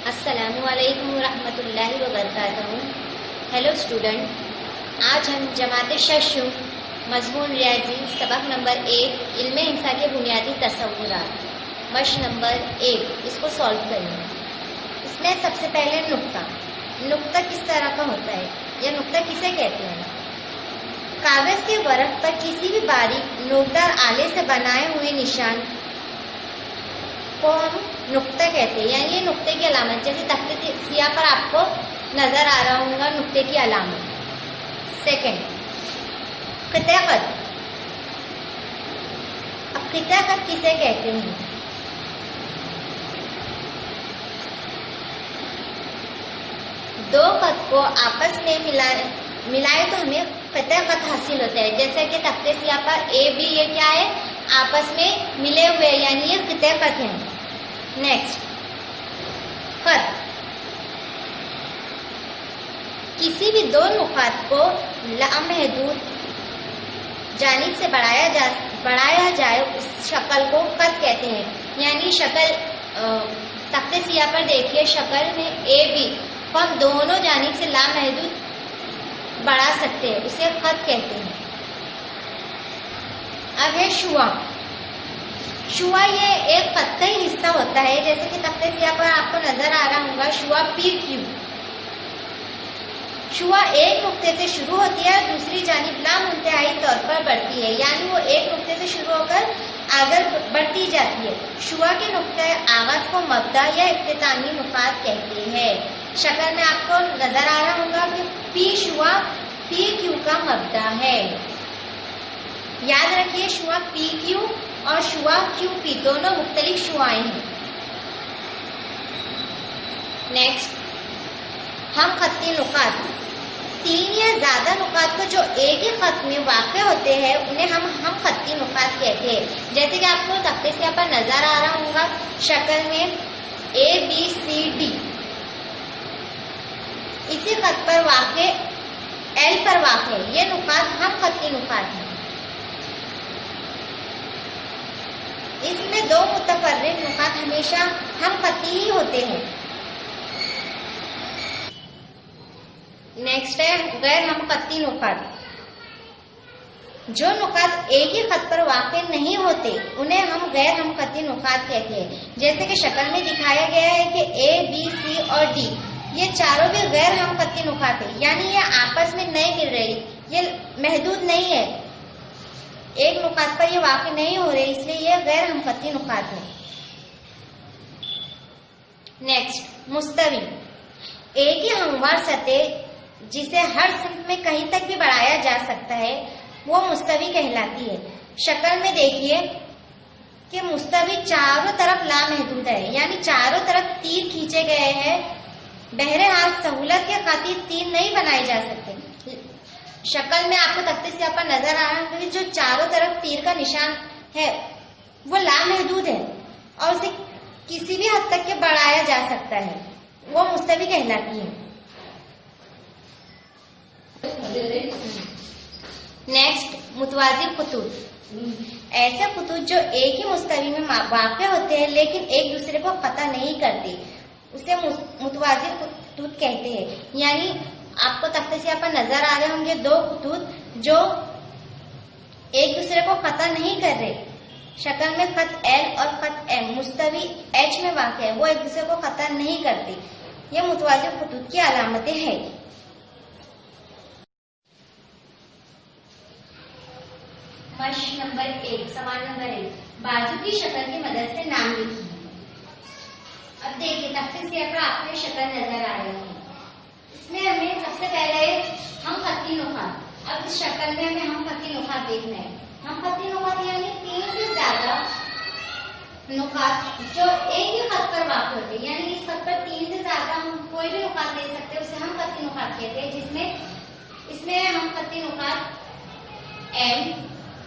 السلام علیکم ورحمۃ اللہ وبرکاتہ. ہیلو اسٹوڈنٹ، آج ہم جماعت ششم مضمون ریاضی سبق نمبر 1 علم انسان کے بنیادی تصورات مشق نمبر 1 اس کو سالو کریں گے. اس میں سب سے پہلے نقطہ کس طرح کا ہوتا ہے یا نقطہ کسے کہتے ہیں؟ کاغذ کے ورق پر کسی بھی باریک نوکدار آلے سے بنائے ہوئے نشان کو ہم نقطہ کہتے ہیں، یعنی یہ نقطے کی علامت، جیسے تختے سیاہ پر آپ کو نظر آ رہا ہوگا نقطے کی علامت. سیکنڈ، قطع خط. اب قطع خط کسے کہتے ہیں؟ دو خط کو آپس میں ملائے تو ہمیں قطع خط حاصل ہوتا ہے، جیسا کہ تختے سیاہ پر اے بی یہ کیا ہے؟ آپس میں ملے ہوئے، یعنی یہ قطع خط ہیں. نیکسٹ، خط. کسی بھی دو نقاط کو لامحدود جانب سے بڑھایا جائے اس شکل کو خط کہتے ہیں. یعنی شکل تختے سیاہ پر دیکھیے، شکل میں اے بی کو ہم دونوں جانب سے لامحدود بڑھا سکتے ہیں، اسے خط کہتے ہیں. اب ہے شعاع. شعاع یہ ایک خط کا ہی حصہ ہوتا ہے، جیسے کہ تختے سیاہ پر آپ کو نظر آ رہا ہوگا شعاع پی کیو. شعاع ایک نقطے سے شروع ہوتی ہے اور دوسری جانب لامنتہائی طور پر بڑھتی ہے، یعنی وہ ایک نقطے سے شروع ہو کر آگے بڑھتی جاتی ہے. شعاع کے نقطۂ آغاز کو مبدا یا اختتامی نقاط کہتے ہیں. شکل میں آپ کو نظر آ رہا ہوگا کہ پی شعاع پی کیو کا مبدا ہے. یاد رکھیے شعاع پی کیو اور شعاع کیو پی دونوں مختلف شعاعیں ہیں. نیکسٹ، ہم خطی نقاط. تین یا زیادہ نقاط کو جو ایک ہی خط میں واقع ہوتے ہیں انہیں ہم خطی نقاط کہتے ہیں. جیسے کہ آپ کو تختے سیاہ پر نظر آ رہا ہوگا شکل میں اے بی سی ڈی، اسی خط پر واقع ایل پر واقع یہ نقاط ہم خطی نقاط ہیں. اس میں دو متفرق نقاط ہمیشہ ہم خطی ہی ہوتے ہیں. نیکسٹ ہے غیر ہم خطی نقاط. جو نقاط ایک ہی خط پر واقع نہیں ہوتے انہیں ہم غیر ہم خطی نقاط کہتے ہیں. جیسے کہ شکل میں دکھایا گیا ہے کہ اے بی سی اور ڈی یہ چاروں بھی غیر ہم خطی نقاط ہیں، یعنی یہ آپس میں نہیں مل رہی، یہ محدود نہیں ہے، ایک نقاط پر یہ واقع نہیں ہو رہے، اس لیے یہ غیر ہم خطی نقاط ہیں. نیکسٹ، مستوی. ایک ہی ہموار سطح جسے ہر سمت میں کہیں تک بھی بڑھایا جا سکتا ہے وہ مستوی کہلاتی ہے. شکل میں دیکھیے کہ مستوی چاروں طرف لامحدود ہے، یعنی چاروں طرف تیر کھینچے گئے ہیں. بہرحال سہولت کے خاطر تیر نہیں بنائے جا سکتے. شکل میں آپ کو تختے سیاہ پر نظر آ رہا ہے جو چاروں طرف تیر کا نشان ہے وہ لامحدود ہے اور اسے کسی بھی حد تک کے بڑھایا جا سکتا ہے، وہ مستوی کہلاتی ہے. نیکسٹ، متوازی خطوط. ایسے خطوط جو ایک ہی مستوی میں واقع ہوتے ہیں لیکن ایک دوسرے کو قطع نہیں کرتے اسے متوازی خطوط کہتے ہیں. یعنی آپ کو تختے سیاہ پر نظر آ رہے ہوں گے دو خطوط جو ایک دوسرے کو قطع نہیں کر رہے. شکل میں خط ایل اور خط ایم مستوی ایچ میں واقع ہے، وہ ایک دوسرے کو قطع نہیں کرتے. یہ متوازی خطوط کی علامتیں ہیں. مشق نمبر 1 سوال نمبر 1 بازو کی شکل کی مدد سے نام لکھیے. اب دیکھیے تختے سیاہ پر آپ کو شکل نظر آ رہی ہے، اس میں ہمیں سب سے پہلے ہم خطی نقاط. اب اس شکل میں ہمیں ہم خطی نقاط دیکھنا ہے. ہم خطی نقاط یعنی تین سے زیادہ نقاط جو ایک ہی خط پر واقع ہوتے ہیں، یعنی اس خط پر تین سے زیادہ ہم کوئی بھی نقاط دے سکتے ہیں، اسے ہم خطی نقاط کہتے ہیں. جس میں اس میں ہم خطی نقاط ایم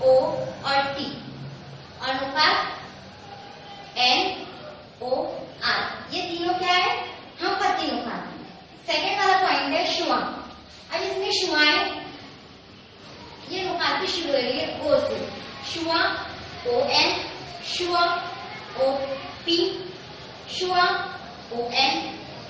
او اور ٹی اور نقاط این او آر یہ تینوں کیا ہے؟ ہم خطی نقاط. سیکنڈ والا پوائنٹ ہے شعاع. اب اس میں شعاعیں یہ نقاط کی شروع ہو رہی ہے او سے. شعاع O N, Shuaa O P, Shuaa O N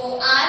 OR,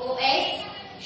OS,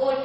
OT।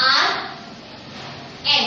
R N,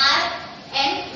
R N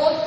OT,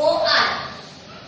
OR,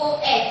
OS,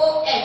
ON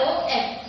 OF।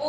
O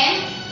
M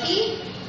T,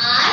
R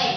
N,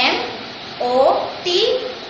MOT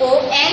ON,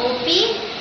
OP,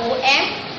OM,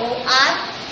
OR,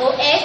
OS,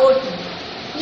OT।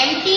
MT,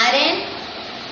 RN,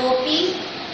OP,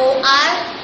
OR,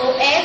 OS,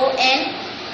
ON,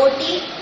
OT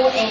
ON।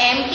MT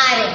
RN।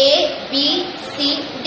ABCD,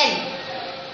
L,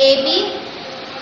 AB,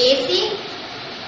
AC,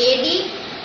AD,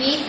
BC,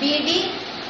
BD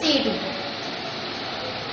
CD।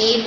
AB,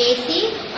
AC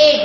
AD।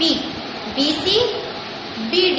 B, BC, BD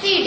CD।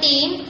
3,